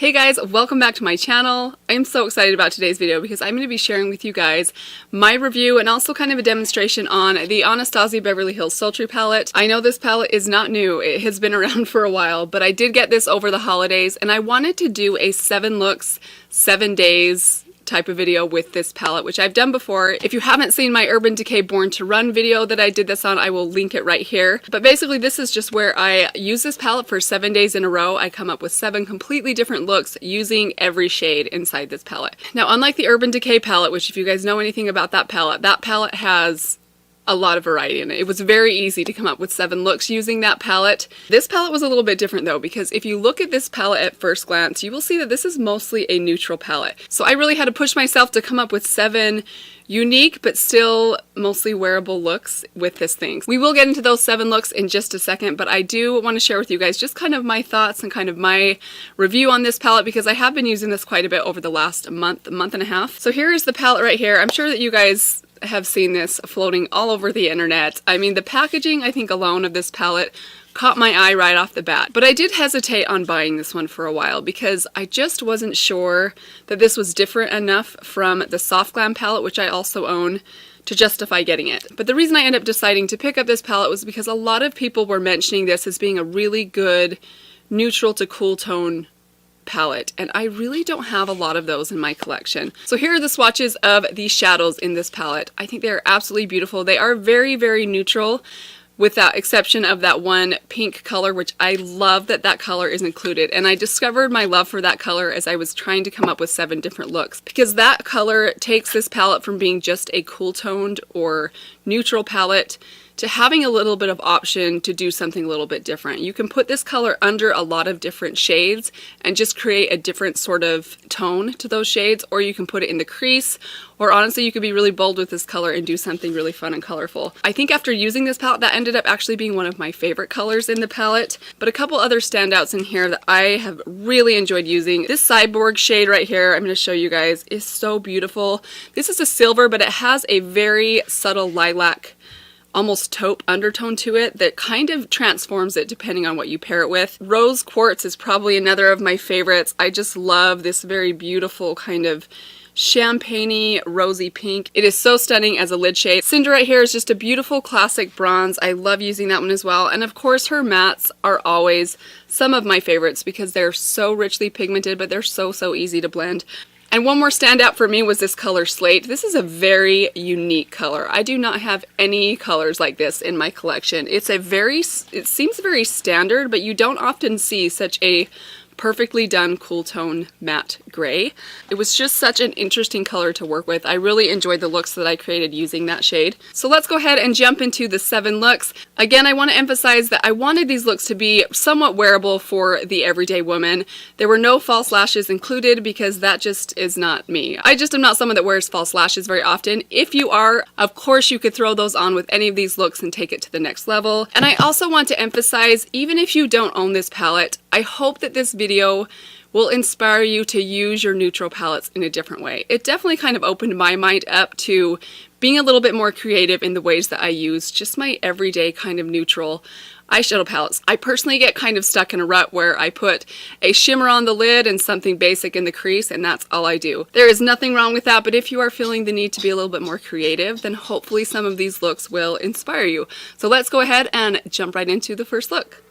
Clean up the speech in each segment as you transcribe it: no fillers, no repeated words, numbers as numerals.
Hey guys, welcome back to my channel. I'm so excited about today's video because I'm going to be sharing with you guys my review and also kind of a demonstration on the Anastasia Beverly Hills Sultry palette. I know this palette is not new, it has been around for a while, but I did get this over the holidays and I wanted to do a 7 looks, 7 days type of video with this palette, which I've done before. If you haven't seen my Urban Decay Born to Run video that I did this on, I will link it right here. But basically this is just where I use this palette for 7 days in a row. I come up with 7 completely different looks using every shade inside this palette. Now, unlike the Urban Decay palette, which if you guys know anything about that palette has a lot of variety in it. It was very easy to come up with 7 looks using that palette. This palette was a little bit different though, because if you look at this palette at first glance, you will see that this is mostly a neutral palette. So I really had to push myself to come up with 7 unique but still mostly wearable looks with this thing. We will get into those 7 looks in just a second, but I do want to share with you guys just kind of my thoughts and kind of my review on this palette because I have been using this quite a bit over the last month and a half. So here is the palette right here. I'm sure that you guys have seen this floating all over the internet. I mean, the packaging, I think alone of this palette caught my eye right off the bat. But I did hesitate on buying this one for a while because I just wasn't sure that this was different enough from the Soft Glam palette, which I also own, to justify getting it. But the reason I ended up deciding to pick up this palette was because a lot of people were mentioning this as being a really good neutral to cool tone palette, and I really don't have a lot of those in my collection. So here are the swatches of the shadows in this palette. I think they are absolutely beautiful. They are very, very neutral, with that exception of that one pink color, which I love that that color is included. And I discovered my love for that color as I was trying to come up with 7 different looks, because that color takes this palette from being just a cool toned or neutral palette to having a little bit of option to do something a little bit different. You can put this color under a lot of different shades and just create a different sort of tone to those shades, or you can put it in the crease, or honestly you could be really bold with this color and do something really fun and colorful. I think after using this palette, that ended up actually being one of my favorite colors in the palette. But a couple other standouts in here that I have really enjoyed using. This Cyborg shade right here, I'm going to show you guys, is so beautiful. This is a silver, but it has a very subtle lilac, almost taupe undertone to it that kind of transforms it depending on what you pair it with. Rose Quartz is probably another of my favorites. I just love this very beautiful kind of champagne-y rosy pink. It is so stunning as a lid shade. Cinder right here is just a beautiful classic bronze. I love using that one as well. And of course her mattes are always some of my favorites because they're so richly pigmented, but they're so easy to blend. And one more standout for me was this color Slate. This is a very unique color. I do not have any colors like this in my collection. It seems very standard, but you don't often see such a perfectly done cool tone matte gray. It was just such an interesting color to work with. I really enjoyed the looks that I created using that shade. So let's go ahead and jump into the 7 looks. Again, I want to emphasize that I wanted these looks to be somewhat wearable for the everyday woman. There were no false lashes included because that just is not me. I just am not someone that wears false lashes very often. If you are, of course you could throw those on with any of these looks and take it to the next level. And I also want to emphasize, even if you don't own this palette, I hope that this video will inspire you to use your neutral palettes in a different way. It definitely kind of opened my mind up to being a little bit more creative in the ways that I use just my everyday kind of neutral eyeshadow palettes. I personally get kind of stuck in a rut where I put a shimmer on the lid and something basic in the crease, and that's all I do. There is nothing wrong with that, but if you are feeling the need to be a little bit more creative, then hopefully some of these looks will inspire you. So let's go ahead and jump right into the first look.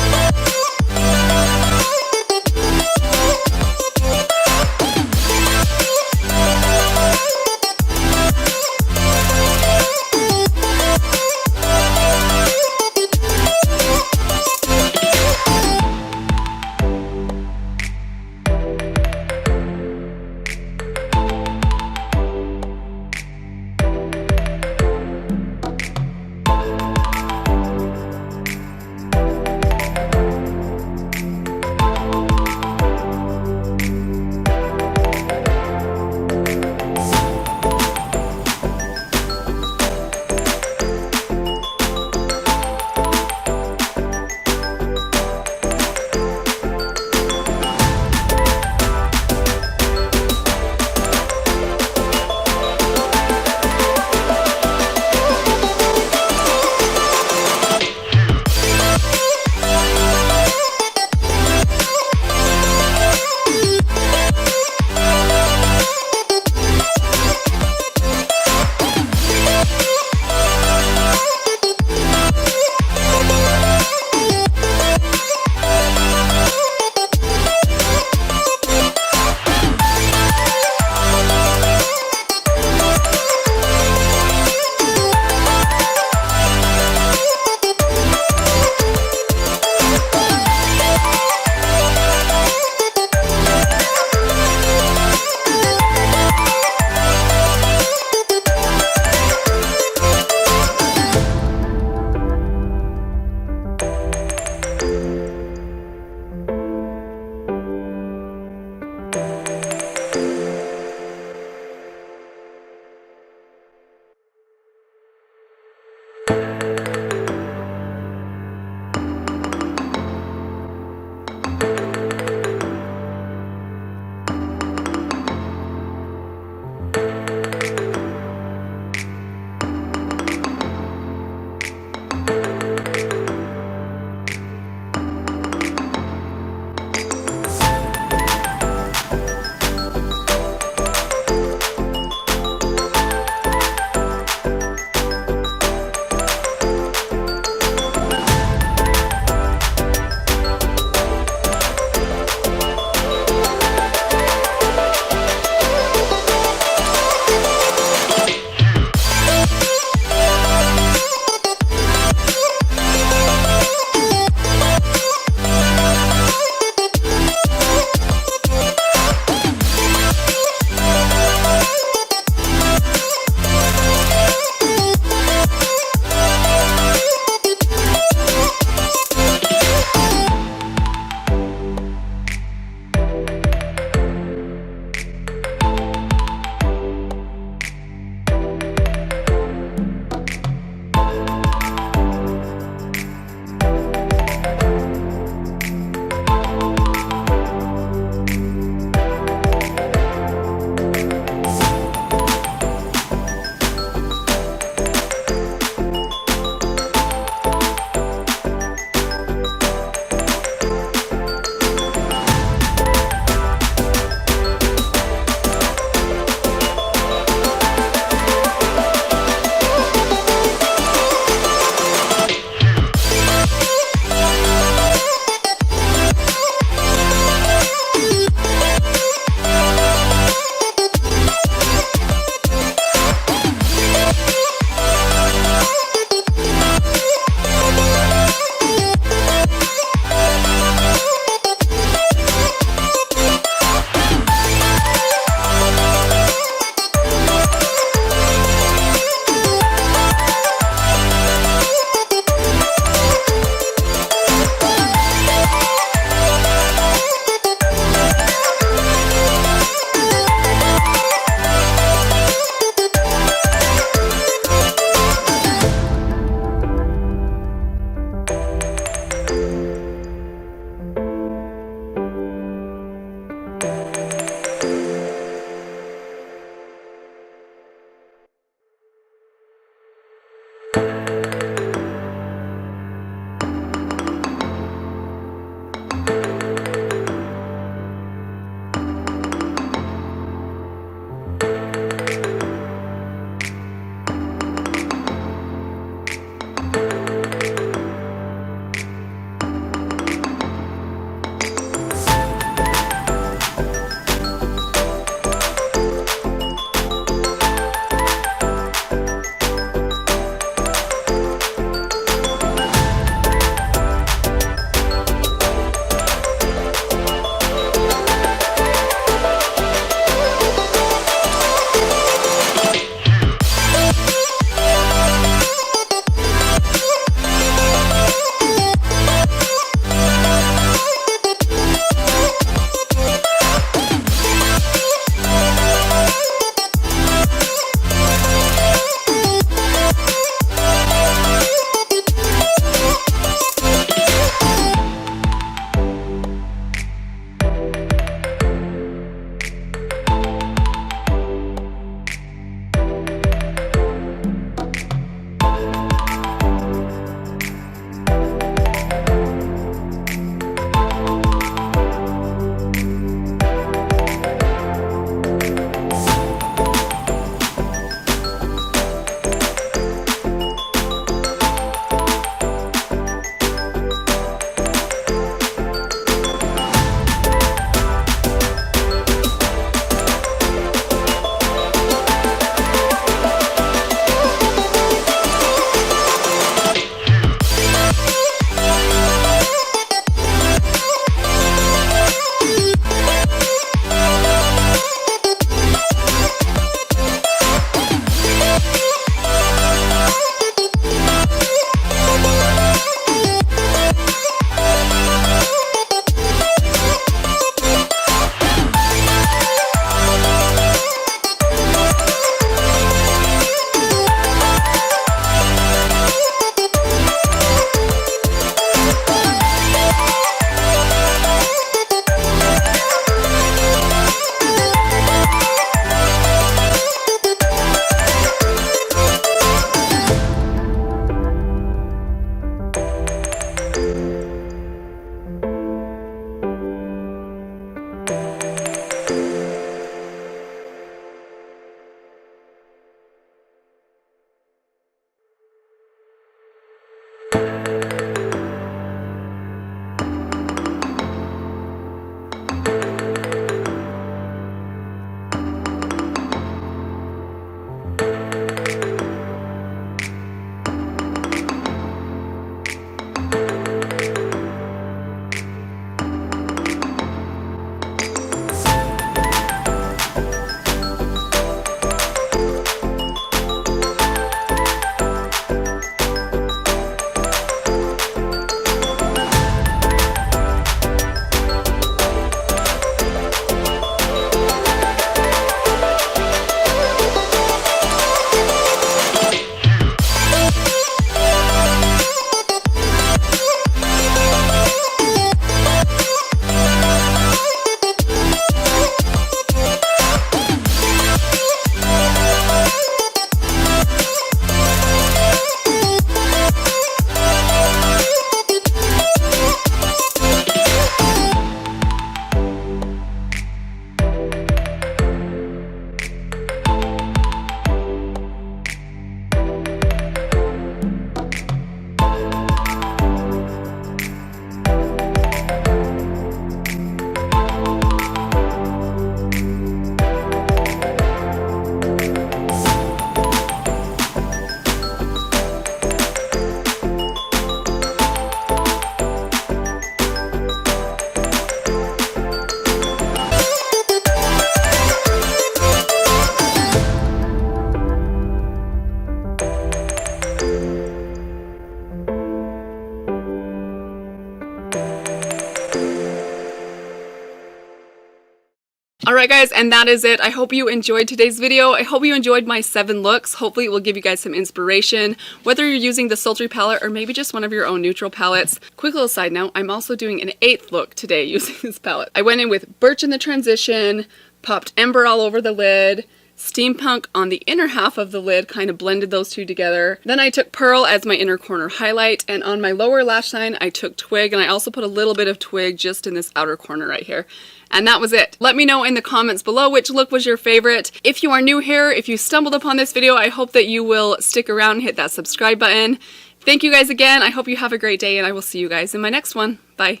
Alright guys, and that is it. I hope you enjoyed today's video. I hope you enjoyed my 7 looks. Hopefully it will give you guys some inspiration, whether you're using the Sultry palette or maybe just one of your own neutral palettes. Quick little side note, I'm also doing an 8th look today using this palette. I went in with Birch in the transition, popped Ember all over the lid, Steampunk on the inner half of the lid, kind of blended those two together. Then I took Pearl as my inner corner highlight, and on my lower lash line I took Twig, and I also put a little bit of Twig just in this outer corner right here. And that was it. Let me know in the comments below which look was your favorite. If you are new here, if you stumbled upon this video, I hope that you will stick around and hit that subscribe button. Thank you guys again. I hope you have a great day, and I will see you guys in my next one. Bye.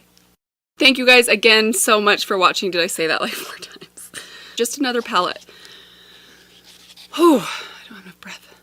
Thank you guys again so much for watching. Did I say that like 4 times? Just another palette. Whew, I don't have enough breath.